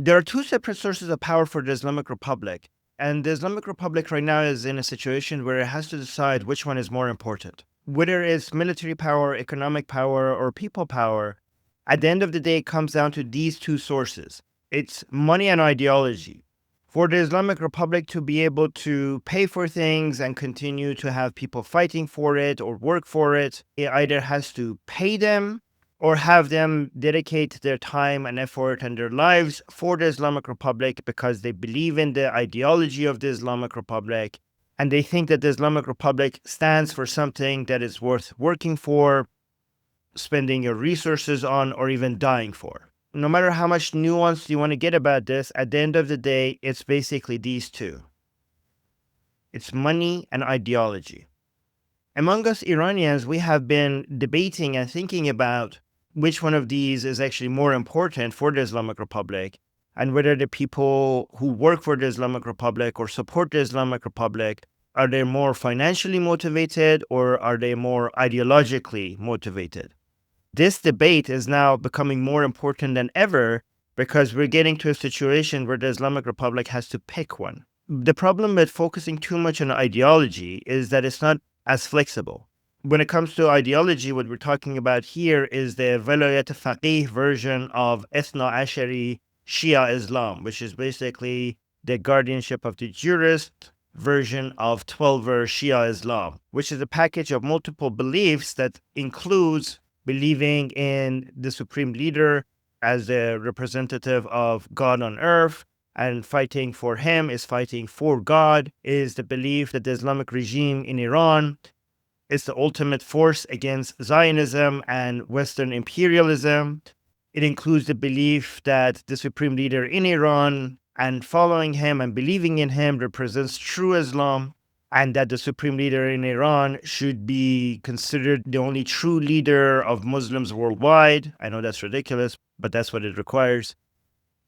There are two separate sources of power for the Islamic Republic. And the Islamic Republic right now is in a situation where it has to decide which one is more important. Whether it's military power, economic power, or people power, at the end of the day, it comes down to these two sources. It's money and ideology. For the Islamic Republic to be able to pay for things and continue to have people fighting for it or work for it, it either has to pay them or have them dedicate their time and effort and their lives for the Islamic Republic because they believe in the ideology of the Islamic Republic and they think that the Islamic Republic stands for something that is worth working for, spending your resources on, or even dying for. No matter how much nuance you want to get about this, at the end of the day, it's basically these two. It's money and ideology. Among us Iranians, we have been debating and thinking about which one of these is actually more important for the Islamic Republic, and whether the people who work for the Islamic Republic or support the Islamic Republic, are they more financially motivated or are they more ideologically motivated? This debate is now becoming more important than ever because we're getting to a situation where the Islamic Republic has to pick one. The problem with focusing too much on ideology is that it's not as flexible. When it comes to ideology, what we're talking about here is the Velayat Faqih version of Ethna Ashari Shia Islam, which is basically the guardianship of the jurist version of 12-ver Shia Islam, which is a package of multiple beliefs that includes believing in the supreme leader as the representative of God on earth, and fighting for him is fighting for God, is the belief that the Islamic regime in Iran is the ultimate force against Zionism and Western imperialism. It includes the belief that the supreme leader in Iran and following him and believing in him represents true Islam, and that the supreme leader in Iran should be considered the only true leader of Muslims worldwide. I know that's ridiculous, but that's what it requires.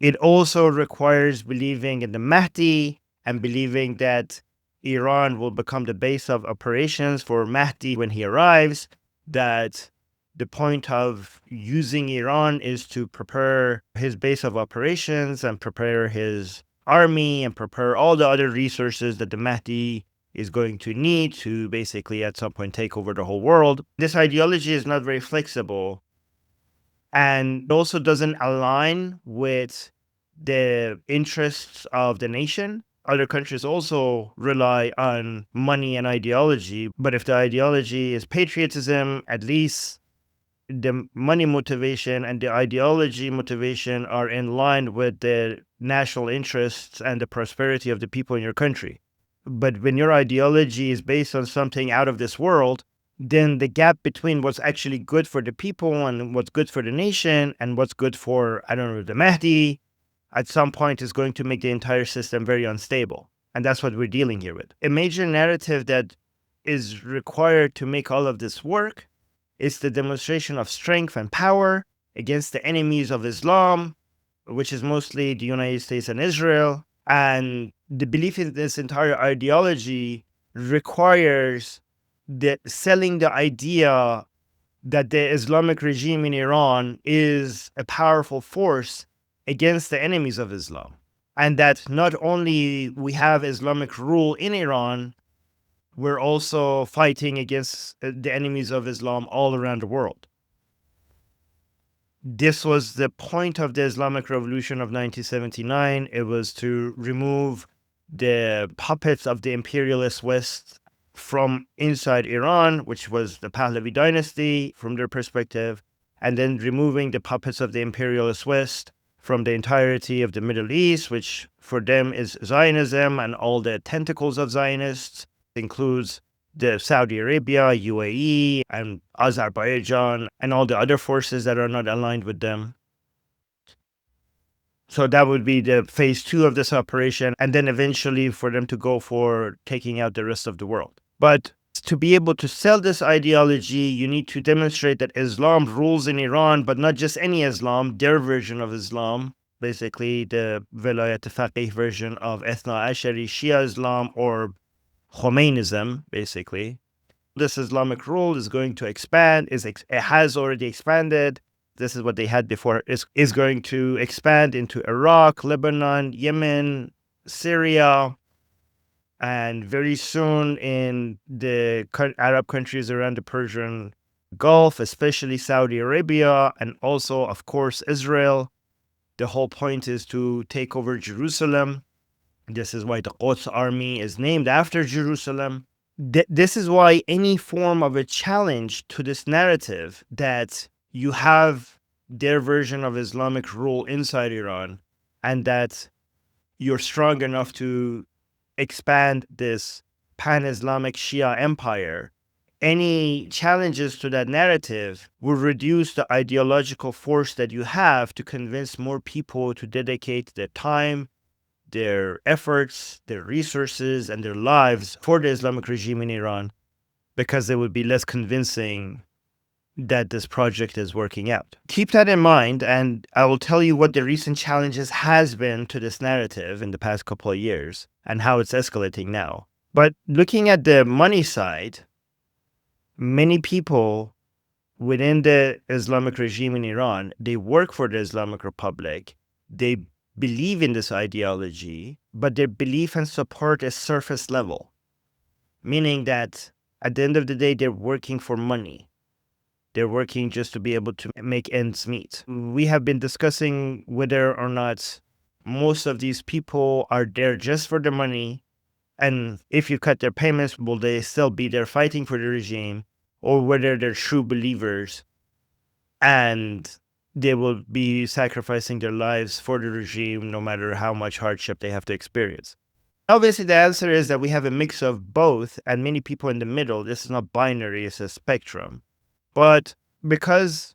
It also requires believing in the Mahdi and believing that Iran will become the base of operations for Mahdi when he arrives, that the point of using Iran is to prepare his base of operations and prepare his army and prepare all the other resources that the Mahdi is going to need to basically at some point take over the whole world. This ideology is not very flexible and also doesn't align with the interests of the nation. Other countries also rely on money and ideology, but if the ideology is patriotism, at least the money motivation and the ideology motivation are in line with the national interests and the prosperity of the people in your country. But when your ideology is based on something out of this world, then the gap between what's actually good for the people and what's good for the nation and what's good for, I don't know, the Mahdi, at some point is going to make the entire system very unstable. And that's what we're dealing here with. A major narrative that is required to make all of this work is the demonstration of strength and power against the enemies of Islam, which is mostly the United States and Israel. And the belief in this entire ideology requires selling the idea that the Islamic regime in Iran is a powerful force against the enemies of Islam. And that not only we have Islamic rule in Iran, we're also fighting against the enemies of Islam all around the world. This was the point of the Islamic Revolution of 1979. It was to remove the puppets of the imperialist West from inside Iran, which was the Pahlavi dynasty from their perspective, and then removing the puppets of the imperialist West from the entirety of the Middle East, which for them is Zionism and all the tentacles of Zionists, includes the Saudi Arabia, UAE, and Azerbaijan, and all the other forces that are not aligned with them. So that would be the phase 2 of this operation, and then eventually for them to go for taking out the rest of the world. But to be able to sell this ideology, you need to demonstrate that Islam rules in Iran, but not just any Islam, their version of Islam, basically the Velayat Faqih version of Ethna Ashari Shia Islam, or Khomeinism, basically. This Islamic rule is going to expand, it has already expanded, this is what they had before, is going to expand into Iraq, Lebanon, Yemen, Syria, and very soon in the Arab countries around the Persian Gulf, especially Saudi Arabia, and also, of course, Israel. The whole point is to take over Jerusalem. This is why the Quds army is named after Jerusalem. This is why any form of a challenge to this narrative that you have their version of Islamic rule inside Iran and that you're strong enough to expand this pan-Islamic Shia empire, any challenges to that narrative will reduce the ideological force that you have to convince more people to dedicate their time, their efforts, their resources, and their lives for the Islamic regime in Iran, because it would be less convincing that this project is working out. Keep that in mind, and I will tell you what the recent challenges has been to this narrative in the past couple of years and how it's escalating now. But looking at the money side, many people within the Islamic regime in Iran, they work for the Islamic Republic. They believe in this ideology, but their belief and support is surface level, meaning that at the end of the day, they're working for money. They're working just to be able to make ends meet. We have been discussing whether or not most of these people are there just for the money. And if you cut their payments, will they still be there fighting for the regime? Or whether they're true believers and they will be sacrificing their lives for the regime no matter how much hardship they have to experience. Obviously, the answer is that we have a mix of both, and many people in the middle. This is not binary, it's a spectrum. But because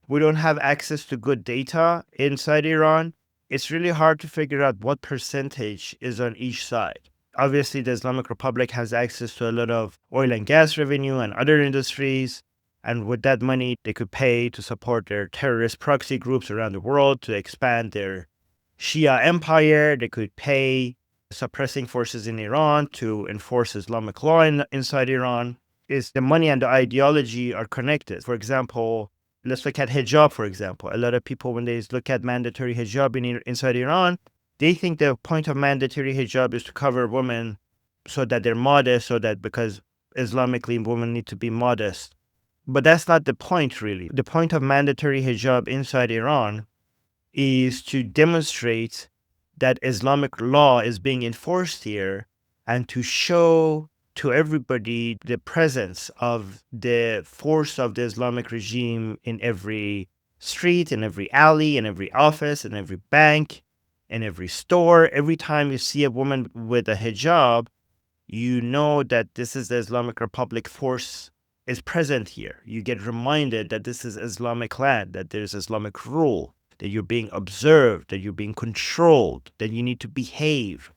we don't have access to good data inside Iran, it's really hard to figure out what percentage is on each side. Obviously, the Islamic Republic has access to a lot of oil and gas revenue and other industries. And with that money, they could pay to support their terrorist proxy groups around the world to expand their Shia empire. They could pay suppressing forces in Iran to enforce Islamic law inside Iran. Is the money and the ideology are connected. For example, let's look at hijab, for example. A lot of people, when they look at mandatory hijab inside Iran, they think the point of mandatory hijab is to cover women so that they're modest, so that because Islamically women need to be modest. But that's not the point, really. The point of mandatory hijab inside Iran is to demonstrate that Islamic law is being enforced here and to show to everybody the presence of the force of the Islamic regime in every street, in every alley, in every office, in every bank, in every store. Every time you see a woman with a hijab, you know that this is the Islamic Republic force is present here. You get reminded that this is Islamic land, that there's Islamic rule, that you're being observed, that you're being controlled, that you need to behave,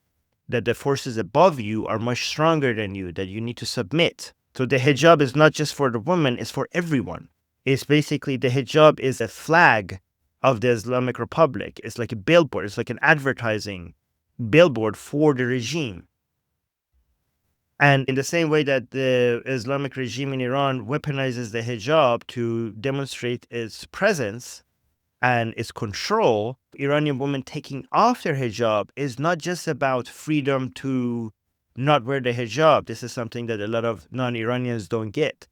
that the forces above you are much stronger than you, that you need to submit. So the hijab is not just for the woman, it's for everyone. It's basically the hijab is a flag of the Islamic Republic. It's like a billboard. It's like an advertising billboard for the regime. And in the same way that the Islamic regime in Iran weaponizes the hijab to demonstrate its presence and its control, Iranian women taking off their hijab is not just about freedom to not wear the hijab. This is something that a lot of non-Iranians don't get.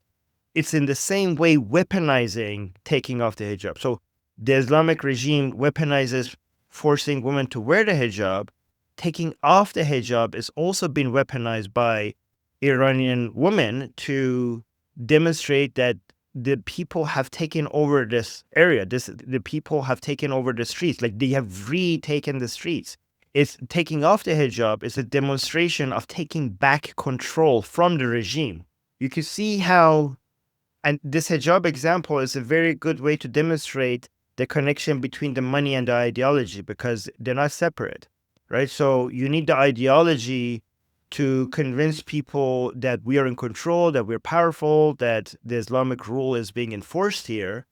It's in the same way weaponizing taking off the hijab. So the Islamic regime weaponizes forcing women to wear the hijab. Taking off the hijab is also being weaponized by Iranian women to demonstrate that the people have taken over this area. The people have taken over the streets, like they have retaken the streets. It's taking off the hijab is a demonstration of taking back control from the regime. You can see how, and this hijab example is a very good way to demonstrate the connection between the money and the ideology, because they're not separate, right? So you need the ideology to convince people that we are in control, that we're powerful, that the Islamic rule is being enforced here.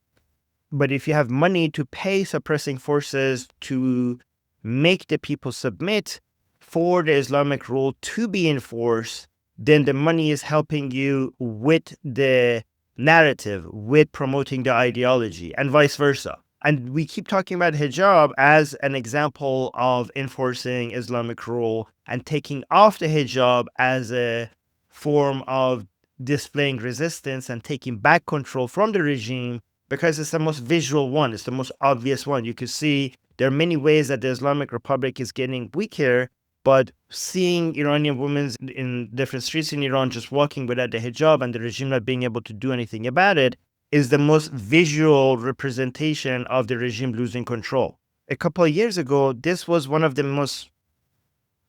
But if you have money to pay suppressing forces to make the people submit for the Islamic rule to be enforced, then the money is helping you with the narrative with promoting the ideology, and vice versa. And we keep talking about hijab as an example of enforcing Islamic rule and taking off the hijab as a form of displaying resistance and taking back control from the regime, because it's the most visual one, it's the most obvious one. You could see there are many ways that the Islamic Republic is getting weaker, but seeing Iranian women in different streets in Iran just walking without the hijab and the regime not being able to do anything about it is the most visual representation of the regime losing control. A couple of years ago, this was one of the most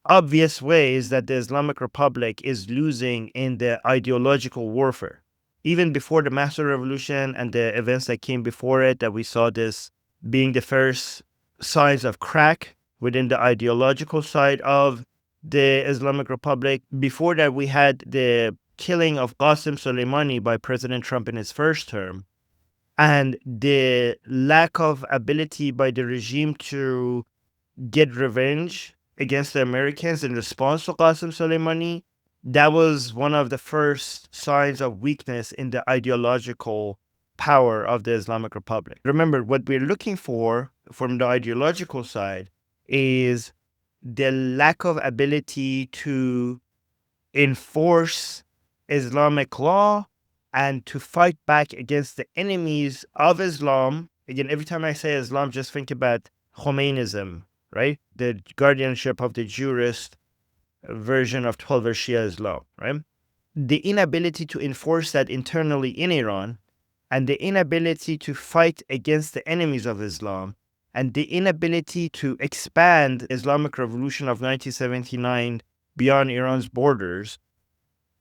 obvious ways that the Islamic Republic is losing in the ideological warfare. Even before the Master Revolution and the events that came before it, that we saw this being the first signs of crack within the ideological side of the Islamic Republic. Before that, we had the killing of Qasem Soleimani by President Trump in his first term, and the lack of ability by the regime to get revenge against the Americans in response to Qasem Soleimani. That was one of the first signs of weakness in the ideological power of the Islamic Republic. Remember, what we're looking for from the ideological side is the lack of ability to enforce Islamic law and to fight back against the enemies of Islam. Again, every time I say Islam, just think about Khomeinism, right? The guardianship of the jurist version of 12 Shia Islam, right? The inability to enforce that internally in Iran, and the inability to fight against the enemies of Islam, and the inability to expand Islamic Revolution of 1979 beyond Iran's borders,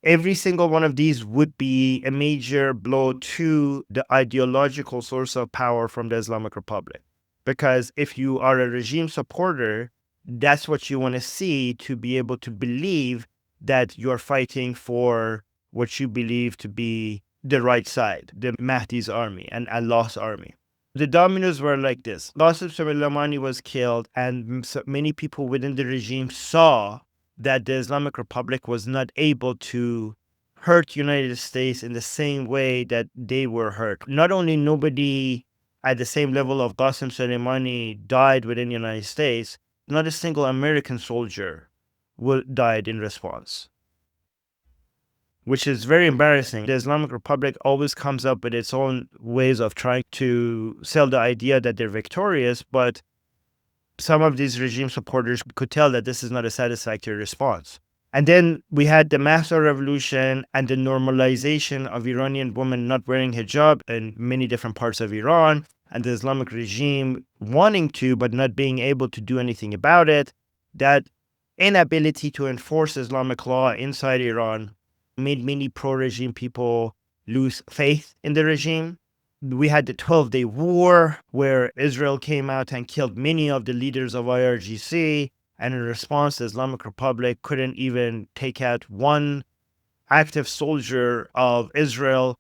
every single one of these would be a major blow to the ideological source of power from the Islamic Republic. Because if you are a regime supporter, that's what you want to see to be able to believe that you're fighting for what you believe to be the right side, the Mahdi's army and Allah's army. The dominoes were like this. Qasem Soleimani was killed, and many people within the regime saw that the Islamic Republic was not able to hurt United States in the same way that they were hurt. Not only nobody at the same level of Qasem Soleimani died within the United States, not a single American soldier died in response, which is very embarrassing. The Islamic Republic always comes up with its own ways of trying to sell the idea that they're victorious, but some of these regime supporters could tell that this is not a satisfactory response. And then we had the Master Revolution and the normalization of Iranian women not wearing hijab in many different parts of Iran, and the Islamic regime wanting to, but not being able to do anything about it. That inability to enforce Islamic law inside Iran made many pro-regime people lose faith in the regime. We had the 12-day war where Israel came out and killed many of the leaders of IRGC. And in response, the Islamic Republic couldn't even take out one active soldier of Israel.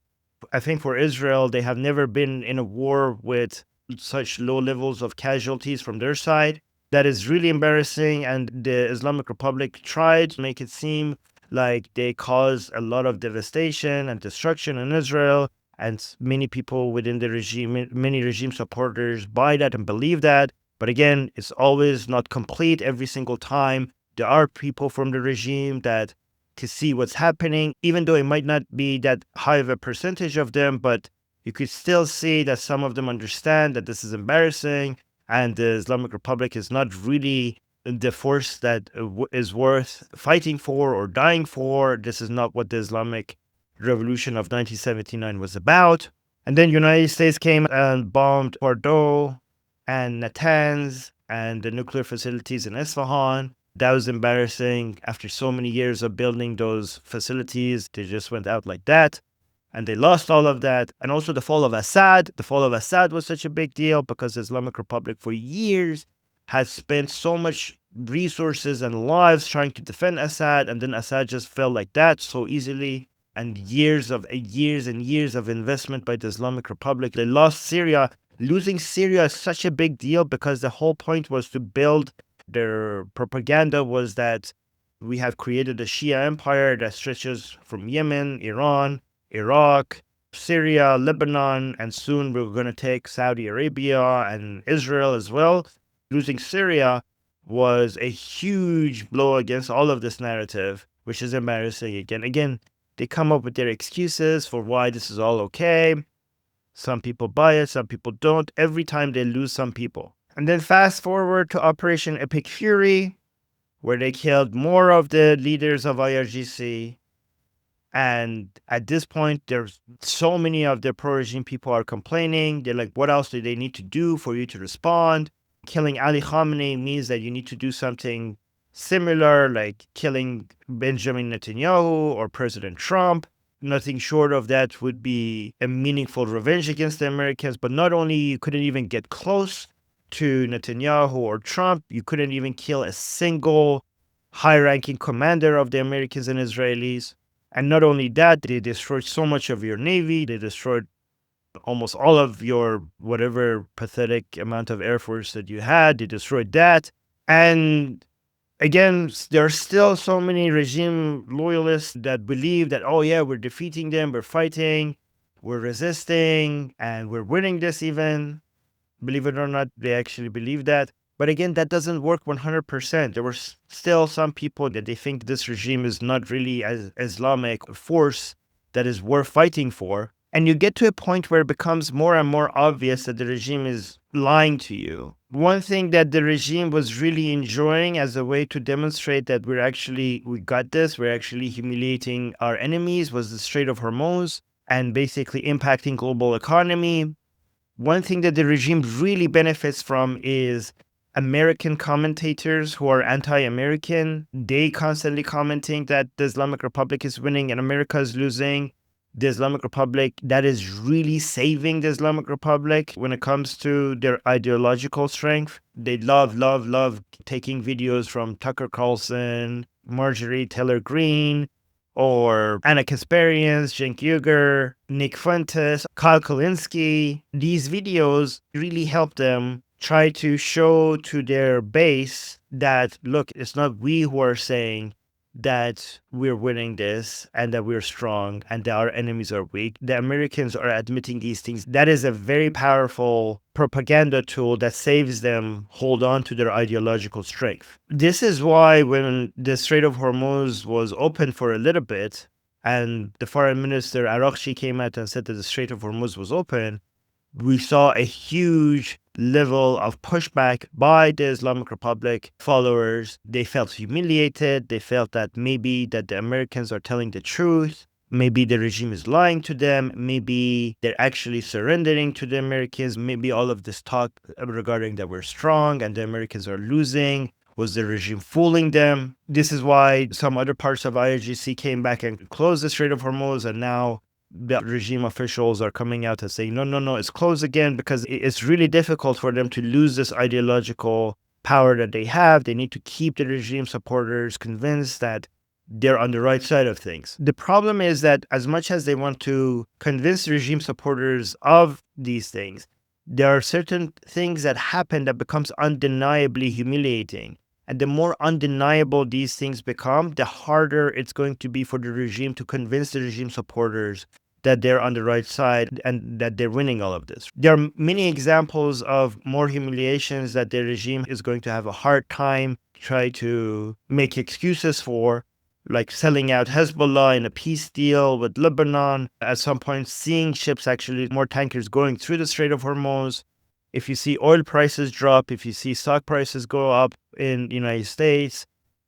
I think for Israel, they have never been in a war with such low levels of casualties from their side. That is really embarrassing. And the Islamic Republic tried to make it seem like they caused a lot of devastation and destruction in Israel. And many people within the regime, many regime supporters buy that and believe that. But again, it's always not complete every single time. There are people from the regime that to see what's happening, even though it might not be that high of a percentage of them, but you could still see that some of them understand that this is embarrassing and the Islamic Republic is not really the force that is worth fighting for or dying for. This is not what the Islamic Revolution of 1979 was about. And then United States came and bombed Bordeaux and Natanz and the nuclear facilities in Isfahan. That was embarrassing. After so many years of building those facilities, they just went out like that. And they lost all of that. And also the fall of Assad. The fall of Assad was such a big deal because the Islamic Republic for years has spent so much resources and lives trying to defend Assad. And then Assad just fell like that so easily. And years and years of investment by the Islamic Republic. They lost Syria. Losing Syria is such a big deal because the whole point was to build, their propaganda was that we have created a Shia empire that stretches from Yemen, Iran, Iraq, Syria, Lebanon, and soon we're going to take Saudi Arabia and Israel as well. Losing Syria was a huge blow against all of this narrative, which is embarrassing again. Again, they come up with their excuses for why this is all okay. Some people buy it, some people don't. Every time they lose some people. And then fast forward to Operation Epic Fury, where they killed more of the leaders of IRGC. And at this point, there's so many of the pro-regime people are complaining. They're like, what else do they need to do for you to respond? Killing Ali Khamenei means that you need to do something similar, like killing Benjamin Netanyahu or President Trump. Nothing short of that would be a meaningful revenge against the Americans. But not only you couldn't even get close to Netanyahu or Trump, you couldn't even kill a single high-ranking commander of the Americans and Israelis. And not only that, they destroyed so much of your navy. They destroyed almost all of your whatever pathetic amount of air force that you had. They destroyed that. And again, there are still so many regime loyalists that believe that, oh yeah, we're defeating them, we're fighting, we're resisting, and we're winning this even. Believe it or not, they actually believe that. But again, that doesn't work 100%. There were still some people that they think this regime is not really an Islamic force that is worth fighting for. And you get to a point where it becomes more and more obvious that the regime is lying to you. One thing that the regime was really enjoying as a way to demonstrate that we got this, we're actually humiliating our enemies, was the Strait of Hormuz and basically impacting global economy. One thing that the regime really benefits from is American commentators who are anti-American. They constantly commenting that the Islamic Republic is winning and America is losing. The Islamic Republic, that is really saving the Islamic Republic when it comes to their ideological strength. They love taking videos from Tucker Carlson, Marjorie Taylor Greene, or Anna Kasparian, Cenk Uygur, Nick Fuentes, Kyle Kulinski. These videos really help them try to show to their base that, look, it's not we who are saying that we're winning this and that we're strong and that our enemies are weak. The Americans are admitting these things. That is a very powerful propaganda tool that saves them hold on to their ideological strength. This is why when the Strait of Hormuz was open for a little bit and the foreign minister Araghchi came out and said that the Strait of Hormuz was open, we saw a huge level of pushback by the Islamic Republic followers. They felt humiliated. They felt that maybe that the Americans are telling the truth. Maybe the regime is lying to them. Maybe they're actually surrendering to the Americans. Maybe all of this talk regarding that we're strong and the Americans are losing was the regime fooling them. This is why some other parts of IRGC came back and closed the Strait of Hormuz, and now the regime officials are coming out and saying, no, it's closed again, because it's really difficult for them to lose this ideological power that they have. They need to keep the regime supporters convinced that they're on the right side of things. The problem is that as much as they want to convince regime supporters of these things, there are certain things that happen that becomes undeniably humiliating. And the more undeniable these things become, the harder it's going to be for the regime to convince the regime supporters that they're on the right side and that they're winning all of this. There are many examples of more humiliations that the regime is going to have a hard time try to make excuses for, like selling out Hezbollah in a peace deal with Lebanon. At some point, seeing ships, actually more tankers going through the Strait of Hormuz. If you see oil prices drop, if you see stock prices go up in the United States,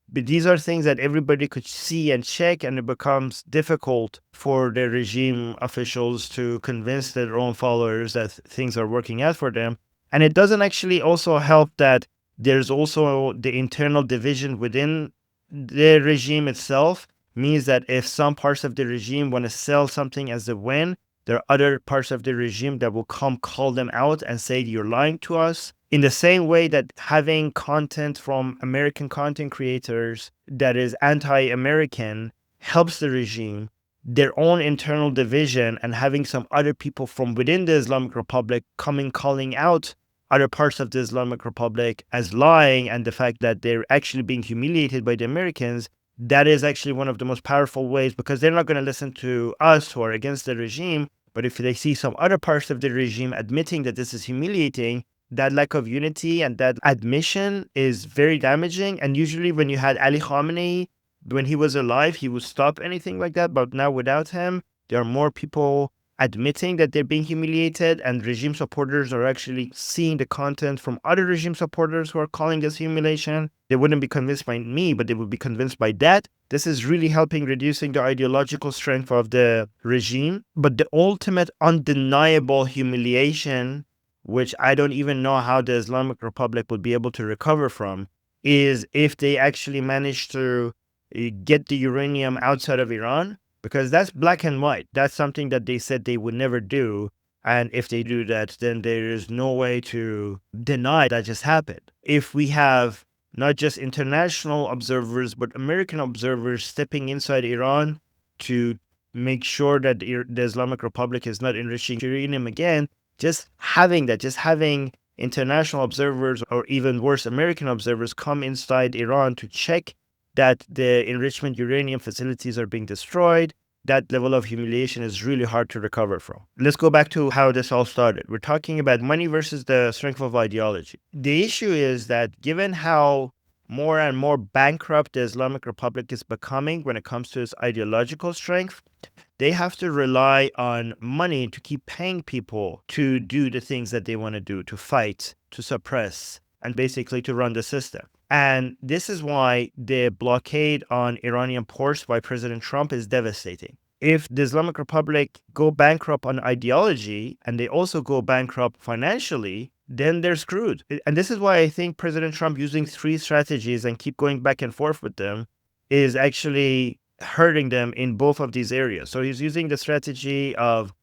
but these are things that everybody could see and check, and it becomes difficult for the regime officials to convince their own followers that things are working out for them. And it doesn't actually also help that there's also the internal division within the regime itself, means that if some parts of the regime want to sell something as a win, there are other parts of the regime that will come call them out and say, you're lying to us. In the same way that having content from American content creators that is anti-American helps the regime, their own internal division and having some other people from within the Islamic Republic coming calling out other parts of the Islamic Republic as lying, and the fact that they're actually being humiliated by the Americans, that is actually one of the most powerful ways, because they're not going to listen to us who are against the regime, But if they see some other parts of the regime admitting that this is humiliating, that lack of unity and that admission is very damaging. And usually when you had Ali Khamenei, when he was alive, he would stop anything like that. But now without him, there are more people admitting that they're being humiliated, and regime supporters are actually seeing the content from other regime supporters who are calling this humiliation. They wouldn't be convinced by me, but they would be convinced by that. This is really helping reducing the ideological strength of the regime. But the ultimate undeniable humiliation, which I don't even know how the Islamic Republic would be able to recover from, is if they actually manage to get the uranium outside of Iran, because that's black and white. That's something that they said they would never do. And if they do that, then there is no way to deny that just happened. If we have not just international observers, but American observers stepping inside Iran to make sure that the Islamic Republic is not enriching uranium again, just having that, just having international observers or even worse, American observers come inside Iran to check that the enrichment uranium facilities are being destroyed, that level of humiliation is really hard to recover from. Let's go back to how this all started. We're talking about money versus the strength of ideology. The issue is that given how more and more bankrupt the Islamic Republic is becoming when it comes to its ideological strength, they have to rely on money to keep paying people to do the things that they want to do, to fight, to suppress, and basically to run the system. And this is why the blockade on Iranian ports by President Trump is devastating. If the Islamic Republic go bankrupt on ideology and they also go bankrupt financially, then they're screwed. And this is why I think President Trump using three strategies and keep going back and forth with them is actually hurting them in both of these areas. So he's using the strategy of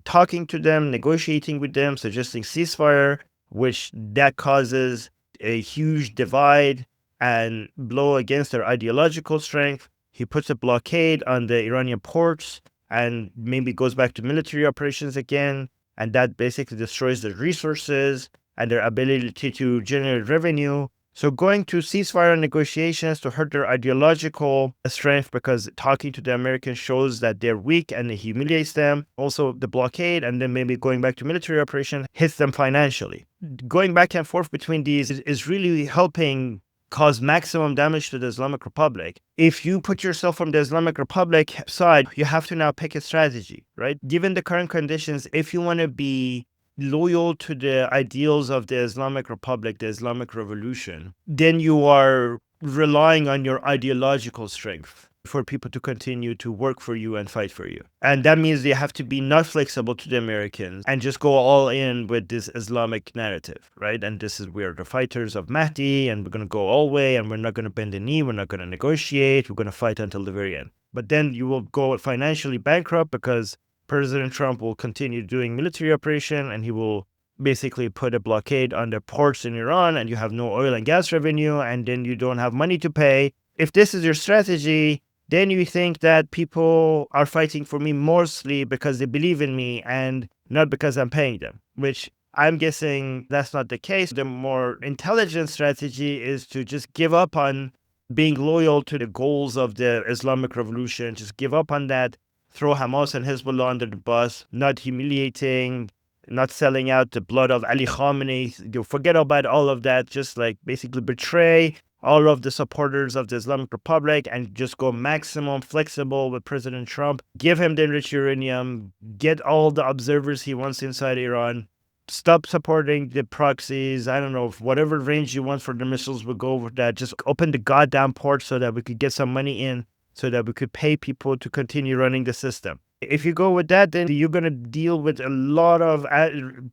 talking to them, negotiating with them, suggesting ceasefire, which that causes a huge divide and blow against their ideological strength. He puts a blockade on the Iranian ports and maybe goes back to military operations again. And that basically destroys their resources and their ability to generate revenue. So going to ceasefire negotiations to hurt their ideological strength, because talking to the Americans shows that they're weak and it humiliates them. Also the blockade and then maybe going back to military operation hits them financially. Going back and forth between these is really helping cause maximum damage to the Islamic Republic. If you put yourself from the Islamic Republic side, you have to now pick a strategy, right? Given the current conditions, if you want to be loyal to the ideals of the Islamic Republic, the Islamic Revolution, then you are relying on your ideological strength for people to continue to work for you and fight for you. And that means they have to be not flexible to the Americans and just go all in with this Islamic narrative, right? And this is we're the fighters of Mahdi and we're going to go all the way and we're not going to bend the knee, we're not going to negotiate, we're going to fight until the very end. But then you will go financially bankrupt because President Trump will continue doing military operation and he will basically put a blockade on the ports in Iran and you have no oil and gas revenue and then you don't have money to pay. If this is your strategy, then you think that people are fighting for me mostly because they believe in me and not because I'm paying them, which I'm guessing that's not the case. The more intelligent strategy is to just give up on being loyal to the goals of the Islamic Revolution, just give up on that, throw Hamas and Hezbollah under the bus, not humiliating, not selling out the blood of Ali Khamenei. You forget about all of that, just like basically betray all of the supporters of the Islamic Republic and just go maximum flexible with President Trump. Give him the enriched uranium, get all the observers he wants inside Iran, stop supporting the proxies. I don't know, if whatever range you want for the missiles, we'll go over that. Just open the goddamn port so that we could get some money in, so that we could pay people to continue running the system. If you go with that, then you're going to deal with a lot of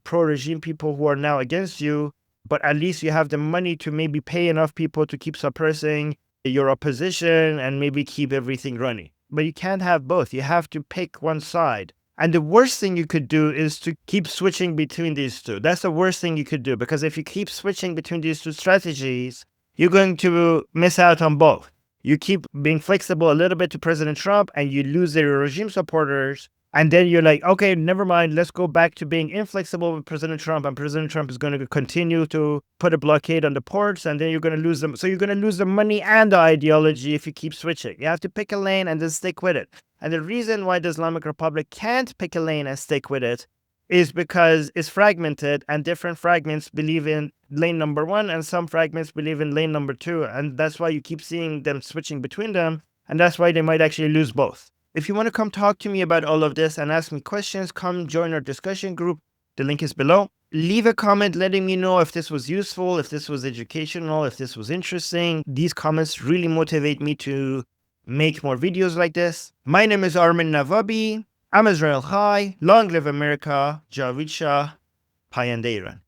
pro-regime people who are now against you, but at least you have the money to maybe pay enough people to keep suppressing your opposition and maybe keep everything running. But you can't have both. You have to pick one side. And the worst thing you could do is to keep switching between these two. That's the worst thing you could do, because if you keep switching between these two strategies, you're going to miss out on both. You keep being flexible a little bit to President Trump and you lose their regime supporters. And then you're like, okay, never mind. Let's go back to being inflexible with President Trump. And President Trump is going to continue to put a blockade on the ports. And then you're going to lose them. So you're going to lose the money and the ideology if you keep switching. You have to pick a lane and then stick with it. And the reason why the Islamic Republic can't pick a lane and stick with it is because it's fragmented, and different fragments believe in lane number one and some fragments believe in lane number two. And that's why you keep seeing them switching between them. And that's why they might actually lose both. If you want to come talk to me about all of this and ask me questions, come join our discussion group. The link is below. Leave a comment letting me know if this was useful, if this was educational, if this was interesting. These comments really motivate me to make more videos like this. My name is Armin Navabi. I'm Israel Chai. Long live America. Javid Shah. Payande Iran.